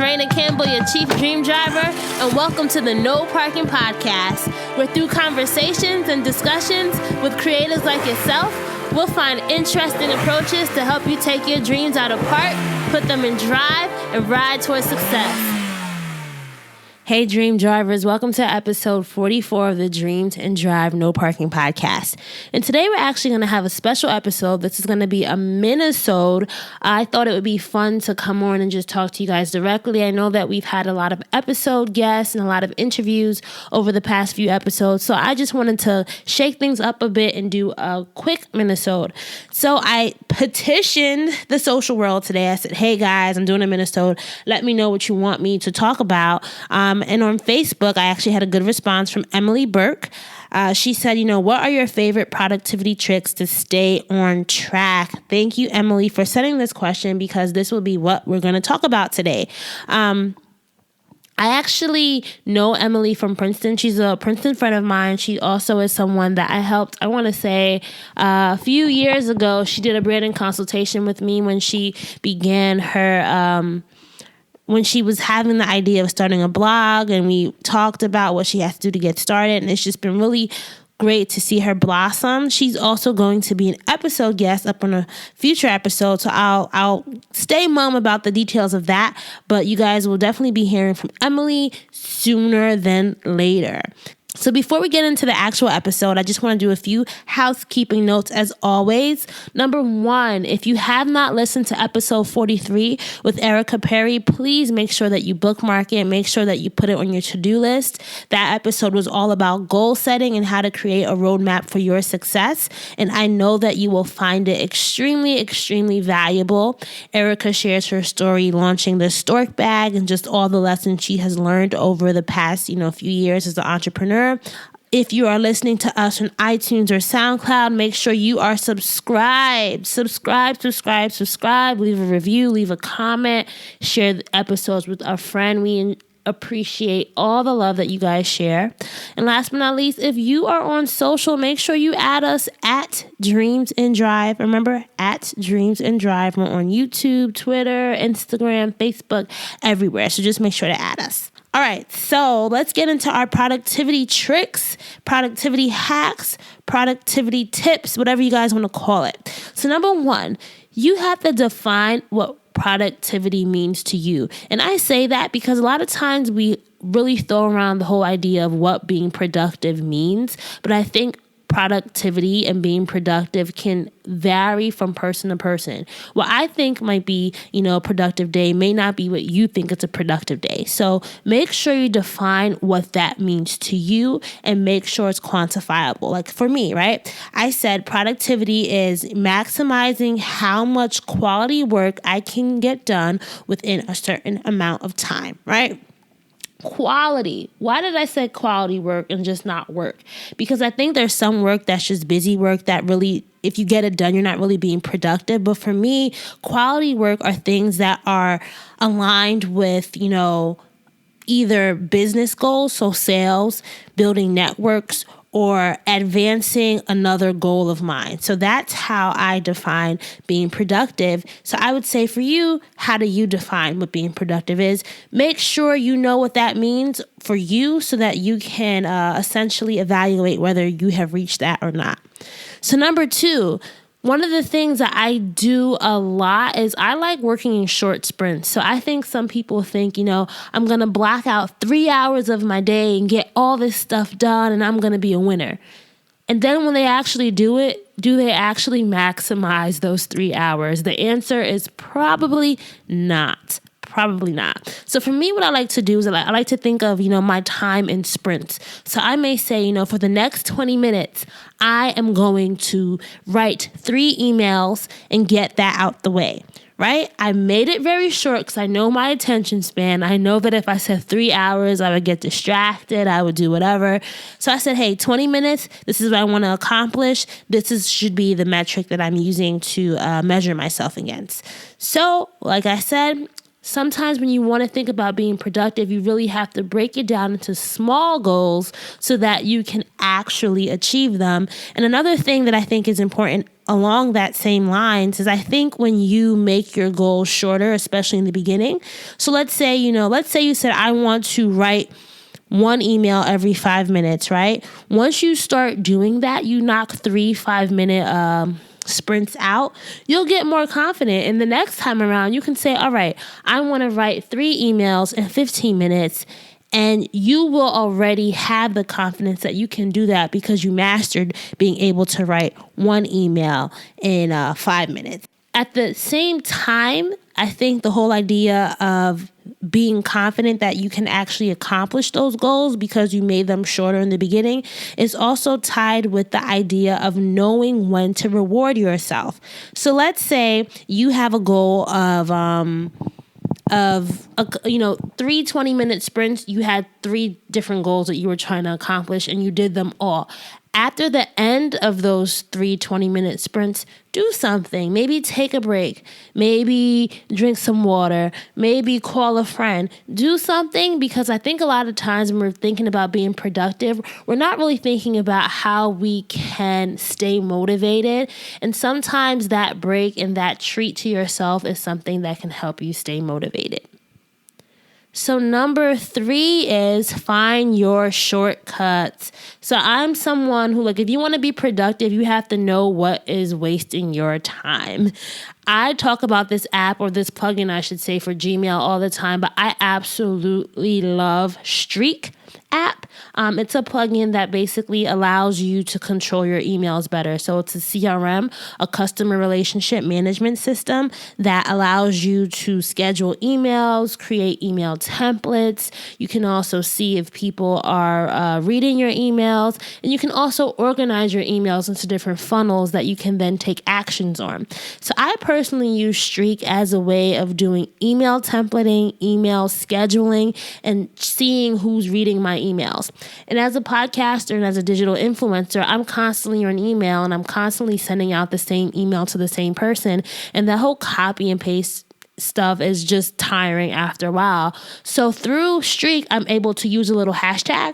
Raina Campbell, your Chief Dream Driver, and welcome to the No Parking Podcast, where through conversations and discussions with creators like yourself, we'll find interesting approaches to help you take your dreams out of park, put them in drive, and ride towards success. Hey Dream Drivers, welcome to episode 44 of the Dreams and Drive No Parking Podcast. And today we're actually going to have a special episode. This is going to be a mini-sode. I thought it would be fun to come on and just talk to you guys directly. I know that we've had a lot of episode guests and a lot of interviews over the past few episodes. So I just wanted to shake things up a bit and do a quick mini-sode. So I petitioned the social world today. I said, hey guys, I'm doing a mini-sode. Let me know what you want me to talk about. And on Facebook, I actually had a good response from Emily Burke. She said, what are your favorite productivity tricks to stay on track? Thank you, Emily, for sending this question because this will be what we're going to talk about today. I actually know Emily from Princeton. She's a Princeton friend of mine. She also is someone that I helped, I want to say, a few years ago. She did a branding consultation with me when she began her when she was having the idea of starting a blog, and we talked about what she has to do to get started. And it's just been really great to see her blossom. She's also going to be an episode guest up on a future episode. So I'll stay mum about the details of that, but you guys will definitely be hearing from Emily sooner than later. So before we get into the actual episode, I just want to do a few housekeeping notes as always. Number one, if you have not listened to episode 43 with Erica Perry, please make sure that you bookmark it. Make sure that you put it on your to-do list. That episode was all about goal setting and how to create a roadmap for your success. And I know that you will find it extremely, extremely valuable. Erica shares her story launching the Stork Bag and just all the lessons she has learned over the past, few years as an entrepreneur. If you are listening to us on iTunes or SoundCloud, make sure you are subscribed. Subscribe. Leave a review, leave a comment, share the episodes with a friend. We appreciate all the love that you guys share. And last but not least, if you are on social, make sure you add us at Dreams and Drive. Remember, at Dreams and Drive. We're on YouTube, Twitter, Instagram, Facebook, everywhere. So just make sure to add us. All right, so let's get into our productivity tricks, productivity hacks, productivity tips, whatever you guys want to call it. So number one, you have to define what productivity means to you. And I say that because a lot of times we really throw around the whole idea of what being productive means. But I think productivity and being productive can vary from person to person. What I think might be, a productive day may not be what you think is a productive day. So make sure you define what that means to you and make sure it's quantifiable. Like for me, right? I said productivity is maximizing how much quality work I can get done within a certain amount of time, right? Quality. Why did I say quality work and just not work? Because I think there's some work that's just busy work that really, if you get it done, you're not really being productive. But for me, quality work are things that are aligned with, either business goals, so sales, building networks, or advancing another goal of mine. So that's how I define being productive. So I would say for you, how do you define what being productive is? Make sure you know what that means for you so that you can essentially evaluate whether you have reached that or not. So number two, one of the things that I do a lot is I like working in short sprints. So I think some people think, I'm going to block out 3 hours of my day and get all this stuff done and I'm going to be a winner. And then when they actually do it, do they actually maximize those 3 hours? The answer is probably not. Probably not. So for me, what I like to do is I like to think of, my time in sprints. So I may say, for the next 20 minutes, I am going to write 3 emails and get that out the way, right? I made it very short because I know my attention span. I know that if I said 3 hours, I would get distracted. I would do whatever. So I said, hey, 20 minutes, this is what I want to accomplish. Should be the metric that I'm using to measure myself against. So like I said, sometimes when you want to think about being productive, you really have to break it down into small goals so that you can actually achieve them. And another thing that I think is important along that same lines is I think when you make your goals shorter, especially in the beginning. So let's say you said, I want to write one email every 5 minutes, right? Once you start doing that, you knock 3 5-minute sprints out, you'll get more confident. And the next time around, you can say, all right, I want to write 3 emails in 15 minutes. And you will already have the confidence that you can do that because you mastered being able to write one email in 5 minutes. At the same time, I think the whole idea of being confident that you can actually accomplish those goals because you made them shorter in the beginning is also tied with the idea of knowing when to reward yourself. So let's say you have a goal of 3 20-minute sprints. You had 3 different goals that you were trying to accomplish and you did them all. After the end of those 3 20-minute sprints, do something. Maybe take a break. Maybe drink some water. Maybe call a friend. Do something, because I think a lot of times when we're thinking about being productive, we're not really thinking about how we can stay motivated. And sometimes that break and that treat to yourself is something that can help you stay motivated. So number 3 is find your shortcuts. So I'm someone who, if you want to be productive, you have to know what is wasting your time. I talk about this app, or this plugin, I should say, for Gmail all the time, but I absolutely love Streak app. It's a plugin that basically allows you to control your emails better. So it's a CRM, a customer relationship management system that allows you to schedule emails, create email templates. You can also see if people are reading your emails, and you can also organize your emails into different funnels that you can then take actions on. So I personally use Streak as a way of doing email templating, email scheduling, and seeing who's reading my emails. And as a podcaster and as a digital influencer, I'm constantly on email, and I'm constantly sending out the same email to the same person. And that whole copy and paste stuff is just tiring after a while. So through Streak, I'm able to use a little hashtag.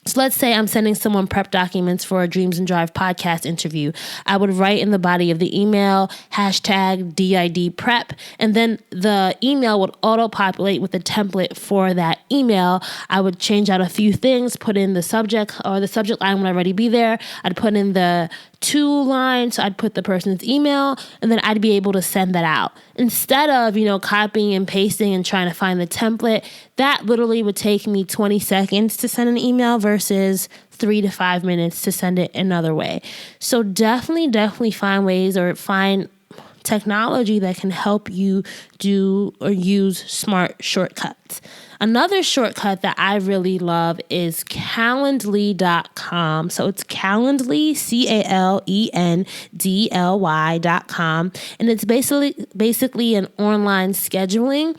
So let's say I'm sending someone prep documents for a Dreams and Drive podcast interview. I would write in the body of the email, hashtag DID prep, and then the email would auto-populate with the template for that email. I would change out a few things, put in the subject, or the subject line would already be there. I'd put in the to line, so I'd put the person's email, and then I'd be able to send that out. Instead of, copying and pasting and trying to find the template, that literally would take me 20 seconds to send an email versus 3 to 5 minutes to send it another way. So definitely find ways, or find technology that can help you do or use smart shortcuts. Another shortcut that I really love is Calendly.com. So it's Calendly, CALENDLY.com. And it's basically an online scheduling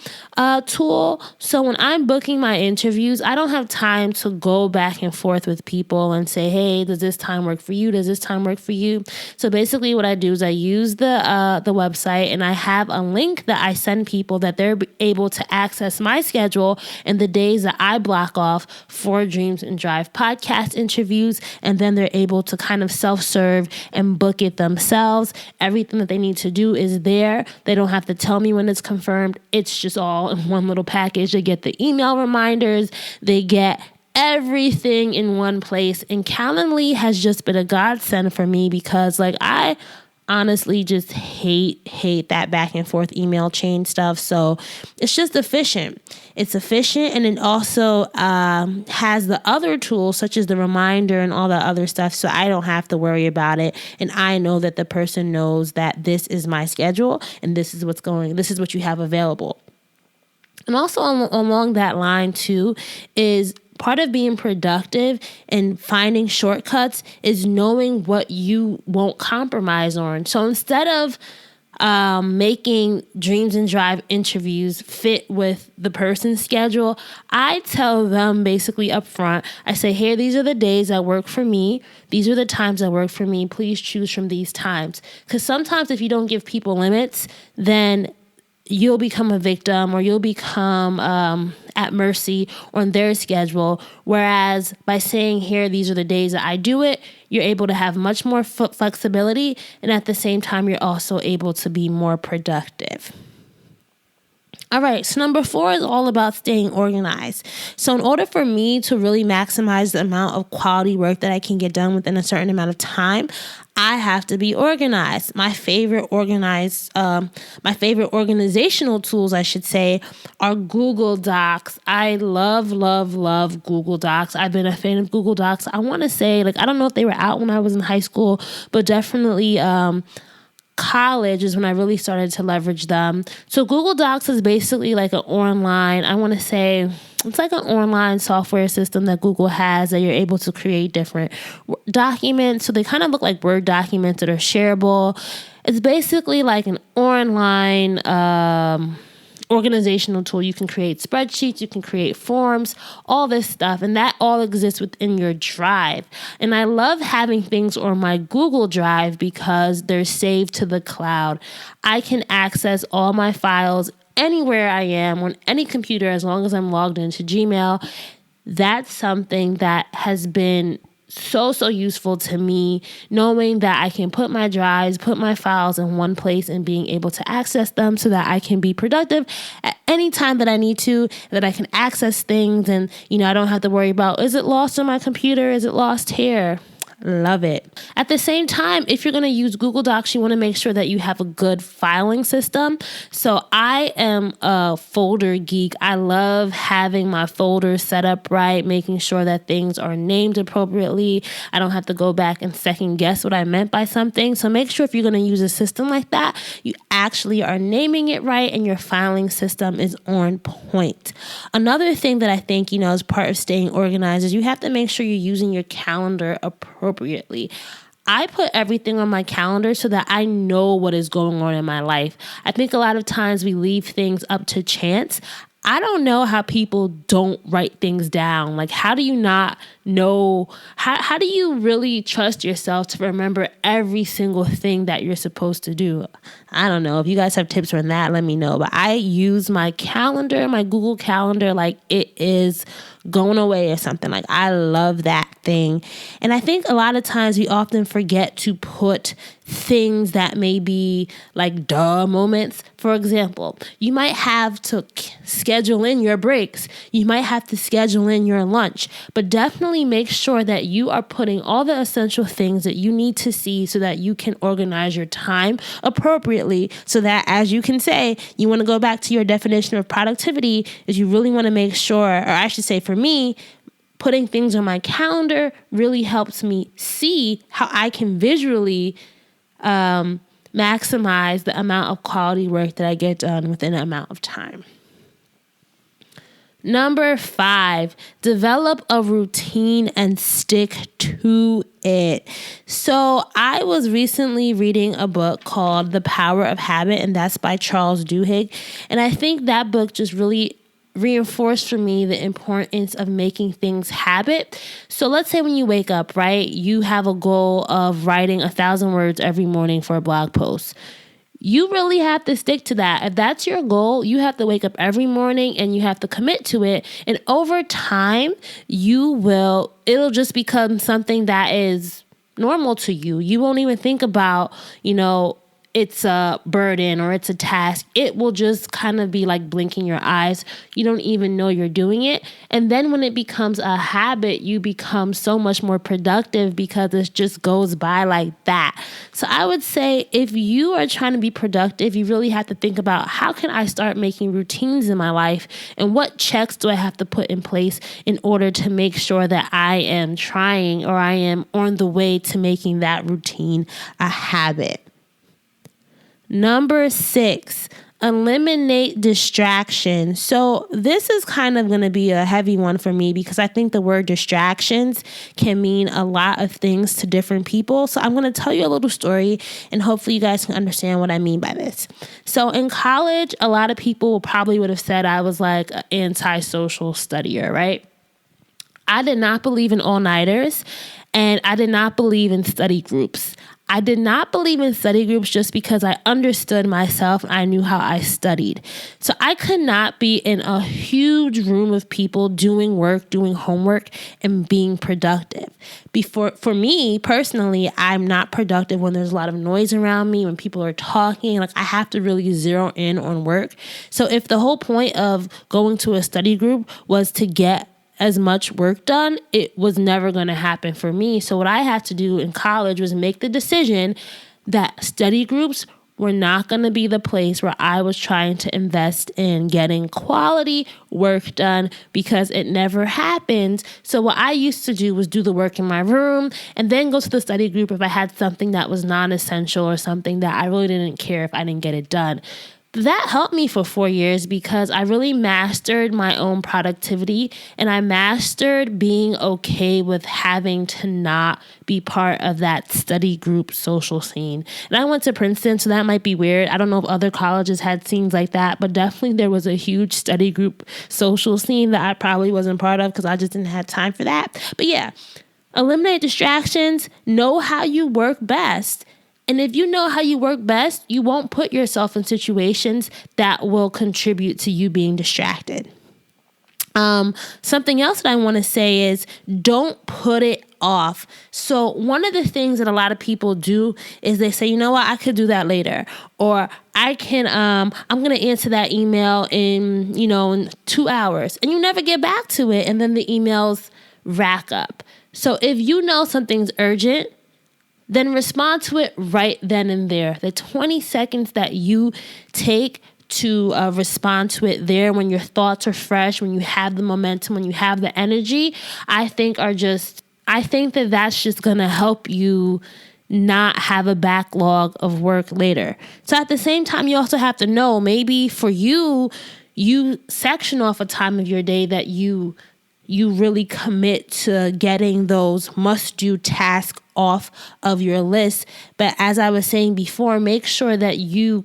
tool. So when I'm booking my interviews, I don't have time to go back and forth with people and say, hey, does this time work for you? Does this time work for you? So basically what I do is I use the website, and I have a link that I send people that they're able to access my schedule and the days that I block off for Dreams and Drive podcast interviews, and then they're able to kind of self-serve and book it themselves. Everything that they need to do is there. They don't have to tell me when it's confirmed. It's just all in one little package. They get the email reminders. They get everything in one place. And Calendly has just been a godsend for me because I honestly just hate that back and forth email chain stuff. So it's just efficient. It's efficient, and it also has the other tools such as the reminder and all the other stuff, so I don't have to worry about it. And I know that the person knows that this is my schedule and this is what you have available. And also along that line too is part of being productive and finding shortcuts is knowing what you won't compromise on. So instead of making Dreams and Drive interviews fit with the person's schedule, I tell them basically up front, I say, hey, these are the days that work for me. These are the times that work for me. Please choose from these times. Because sometimes if you don't give people limits, then you'll become a victim, or you'll become at mercy on their schedule. Whereas by saying, here, these are the days that I do it, you're able to have much more flexibility, and at the same time, you're also able to be more productive. All right, so number 4 is all about staying organized. So in order for me to really maximize the amount of quality work that I can get done within a certain amount of time, I have to be organized. My favorite organizational tools, I should say, are Google Docs. I love Google Docs. I've been a fan of Google Docs. I want to say, I don't know if they were out when I was in high school, but definitely college is when I really started to leverage them. So Google Docs is basically like an online, I want to say it's like an online software system that Google has that you're able to create different documents. So they kind of look like Word documents that are shareable. It's basically like an online organizational tool. You can create spreadsheets, you can create forms, all this stuff, and that all exists within your Drive. And I love having things on my Google Drive because they're saved to the cloud. I can access all my files anywhere I am on any computer as long as I'm logged into Gmail. That's something that has been so useful to me, knowing that I can put my drives, put my files in one place and being able to access them so that I can be productive at any time that I need to, that I can access things and, I don't have to worry about, is it lost on my computer? Is it lost here? Love it. At the same time, if you're going to use Google Docs, you want to make sure that you have a good filing system. So I am a folder geek. I love having my folders set up right, making sure that things are named appropriately. I don't have to go back and second guess what I meant by something. So make sure if you're going to use a system like that, you actually are naming it right and your filing system is on point. Another thing that I think, is part of staying organized is you have to make sure you're using your calendar appropriately. I put everything on my calendar so that I know what is going on in my life. I think a lot of times we leave things up to chance. I don't know how people don't write things down. How do you not know? How do you really trust yourself to remember every single thing that you're supposed to do? I don't know. If you guys have tips on that, let me know. But I use my calendar, my Google Calendar, like it is going away or something. I love that thing. And I think a lot of times we often forget to put things that may be like duh moments. For example, you might have to schedule in your breaks. You might have to schedule in your lunch, but definitely make sure that you are putting all the essential things that you need to see so that you can organize your time appropriately, so that, as you can say, you want to go back to your definition of productivity, is you really want to make sure, or I should say for me, putting things on my calendar really helps me see how I can visually maximize the amount of quality work that I get done within an amount of time. Number 5, develop a routine and stick to it. So I was recently reading a book called The Power of Habit, and that's by Charles Duhigg. And I think that book just really reinforced for me the importance of making things habit. So let's say when you wake up, right, you have a goal of writing 1,000 words every morning for a blog post. You really have to stick to that. If that's your goal, you have to wake up every morning and you have to commit to it. And over time, it'll just become something that is normal to you. You won't even think about, it's a burden or it's a task. It will just kind of be like blinking your eyes. You don't even know you're doing it. And then when it becomes a habit, you become so much more productive because it just goes by like that. So I would say if you are trying to be productive, you really have to think about, how can I start making routines in my life, and what checks do I have to put in place in order to make sure that I am trying, or I am on the way to making that routine a habit. Number 6, eliminate distractions. So this is kind of going to be a heavy one for me because I think the word distractions can mean a lot of things to different people. So I'm going to tell you a little story and hopefully you guys can understand what I mean by this. So in college, a lot of people probably would have said I was like an antisocial studier, right? I did not believe in all-nighters and I did not believe in study groups. I did not believe in study groups just because I understood myself and I knew how I studied. So I could not be in a huge room of people doing work, doing homework, and being productive. For me personally, I'm not productive when there's a lot of noise around me, when people are talking. Like, I have to really zero in on work. So if the whole point of going to a study group was to get as much work done, it was never going to happen for me. So what I had to do in college was make the decision that study groups were not going to be the place where I was trying to invest in getting quality work done, because it never happens. So what I used to do was do the work in my room and then go to the study group if I had something that was non-essential or something that I really didn't care if I didn't get it done. That helped me for 4 years because I really mastered my own productivity, and I mastered being okay with having to not be part of that study group social scene. And I went to Princeton, so that might be weird. I don't know if other colleges had scenes like that, but definitely there was a huge study group social scene that I probably wasn't part of because I just didn't have time for that. But yeah, eliminate distractions, know how you work best. And if you know how you work best, you won't put yourself in situations that will contribute to you being distracted. Something else that I want to say is don't put it off. So one of the things that a lot of people do is they say, you know what, I could do that later. Or I'm going to answer that email in 2 hours. And you never get back to it. And then the emails rack up. So if you know something's urgent, then respond to it right then and there. The 20 seconds that you take to respond to it there when your thoughts are fresh, when you have the momentum, when you have the energy, I think that that's just going to help you not have a backlog of work later. So at the same time, you also have to know, maybe for you section off a time of your day that you really commit to getting those must-do tasks off of your list. But as I was saying before, make sure that you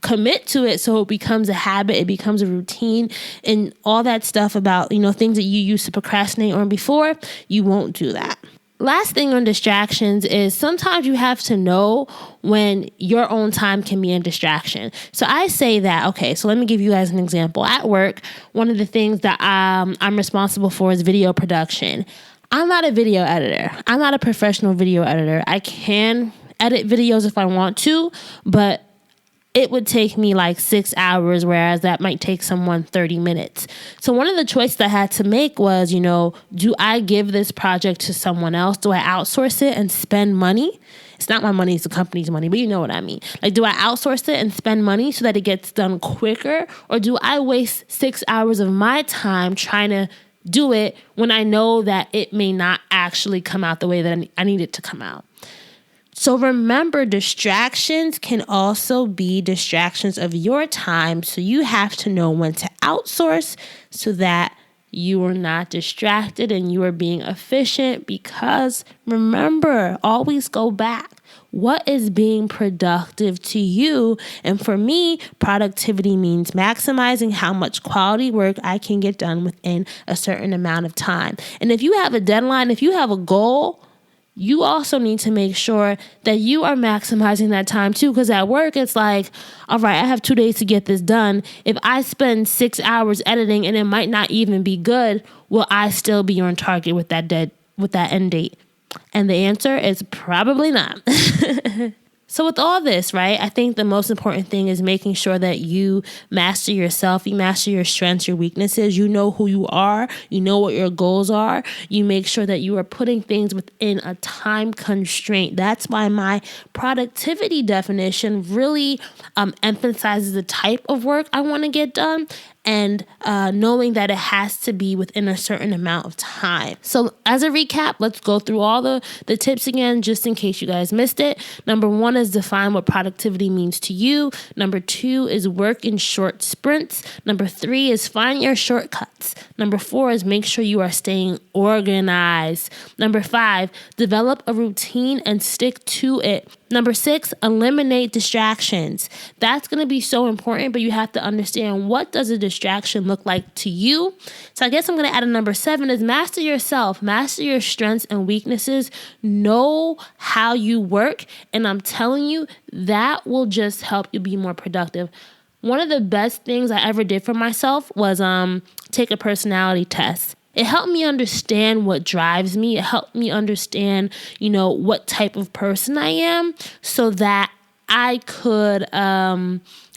commit to it so it becomes a habit, it becomes a routine, and all that stuff about, things that you used to procrastinate on before, you won't do that. Last thing on distractions is sometimes you have to know when your own time can be a distraction. So I say that, okay, so let me give you guys an example. At work, one of the things that I'm responsible for is video production. I'm not a video editor. I'm not a professional video editor. I can edit videos if I want to, but it would take me like 6 hours, whereas that might take someone 30 minutes. So one of the choices I had to make was, do I give this project to someone else? Do I outsource it and spend money? It's not my money, it's the company's money, but you know what I mean. Like, do I outsource it and spend money so that it gets done quicker? Or do I waste 6 hours of my time trying to do it when I know that it may not actually come out the way that I need it to come out? So remember, distractions can also be distractions of your time. So you have to know when to outsource so that you are not distracted and you are being efficient. Because remember, always go back. What is being productive to you? And for me, productivity means maximizing how much quality work I can get done within a certain amount of time. And if you have a deadline, if you have a goal, you also need to make sure that you are maximizing that time too. Because at work, it's like, all right, I have 2 days to get this done. If I spend 6 hours editing and it might not even be good, will I still be on target with that end date? And the answer is probably not. So with all this, right, I think the most important thing is making sure that you master yourself, you master your strengths, your weaknesses, you know who you are, you know what your goals are, you make sure that you are putting things within a time constraint. That's why my productivity definition really emphasizes the type of work I want to get done, and knowing that it has to be within a certain amount of time. So as a recap, let's go through all the tips again, just in case you guys missed it. Number 1 is define what productivity means to you. Number 2 is work in short sprints. Number 3 is find your shortcuts. Number 4 is make sure you are staying organized. Number 5, develop a routine and stick to it. Number 6, eliminate distractions. That's going to be so important, but you have to understand, what does a distraction look like to you? So I guess I'm going to add a number 7 is master yourself, master your strengths and weaknesses, know how you work. And I'm telling you, that will just help you be more productive. One of the best things I ever did for myself was take a personality test. It helped me understand what drives me. It helped me understand, what type of person I am, so that I could,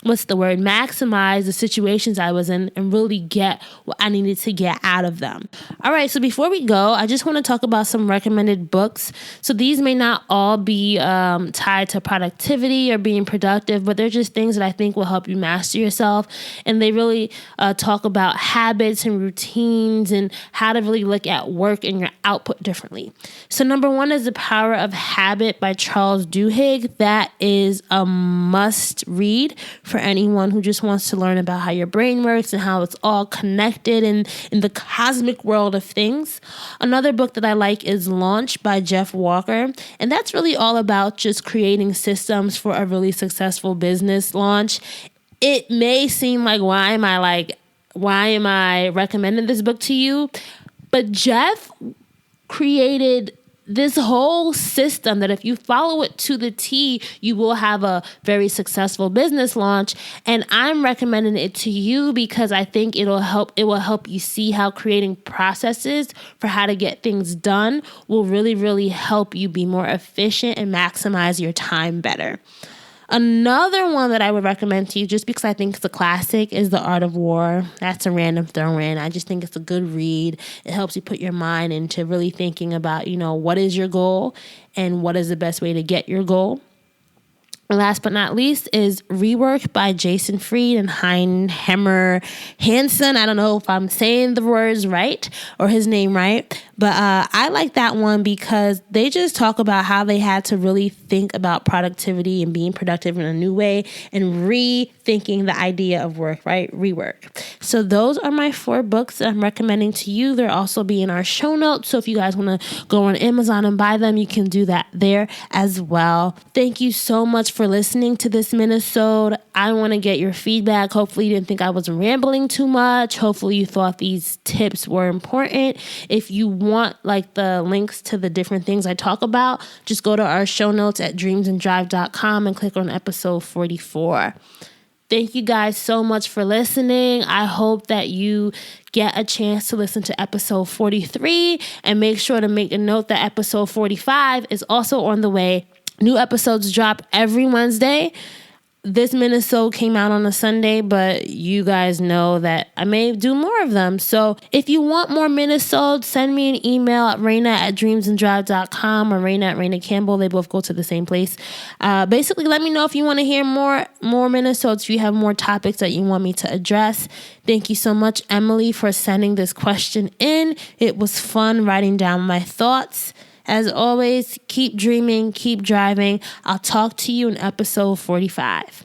maximize the situations I was in and really get what I needed to get out of them. All right, so before we go, I just want to talk about some recommended books. So these may not all be tied to productivity or being productive, but they're just things that I think will help you master yourself. And they really talk about habits and routines and how to really look at work and your output differently. So number 1 is The Power of Habit by Charles Duhigg. That is a must read for anyone who just wants to learn about how your brain works and how it's all connected in the cosmic world of things. Another book that I like is Launch by Jeff Walker. And that's really all about just creating systems for a really successful business launch. It may seem like, why am I recommending this book to you? But Jeff created this whole system that if you follow it to the T, you will have a very successful business launch. And I'm recommending it to you because I think it will help you see how creating processes for how to get things done will really, really help you be more efficient and maximize your time better. Another one that I would recommend to you, just because I think it's a classic, is The Art of War. That's a random throw in. I just think it's a good read. It helps you put your mind into really thinking about, what is your goal and what is the best way to get your goal. And last but not least is Rework by Jason Fried and Heinemeier Hansson. I don't know if I'm saying the words right or his name right, but I like that one because they just talk about how they had to really think about productivity and being productive in a new way and rethinking the idea of work, right? Rework. So those are my 4 books that I'm recommending to you. They'll also be in our show notes. So if you guys want to go on Amazon and buy them, you can do that there as well. Thank you so much for listening to this minisode. I want to get your feedback. Hopefully you didn't think I was rambling too much. Hopefully you thought these tips were important. If you want the links to the different things I talk about, just go to our show notes at dreamsanddrive.com and click on episode 44. Thank you guys so much for listening. I hope that you get a chance to listen to episode 43 and make sure to make a note that episode 45 is also on the way. New episodes drop every Wednesday. This minisode came out on a Sunday, but you guys know that I may do more of them. So if you want more minisodes, send me an email at Raina@dreamsanddrive.com or Raina Campbell. They both go to the same place. Basically, let me know if you want to hear more minisodes, if you have more topics that you want me to address. Thank you so much, Emily, for sending this question in. It was fun writing down my thoughts. As always, keep dreaming, keep driving. I'll talk to you in episode 45.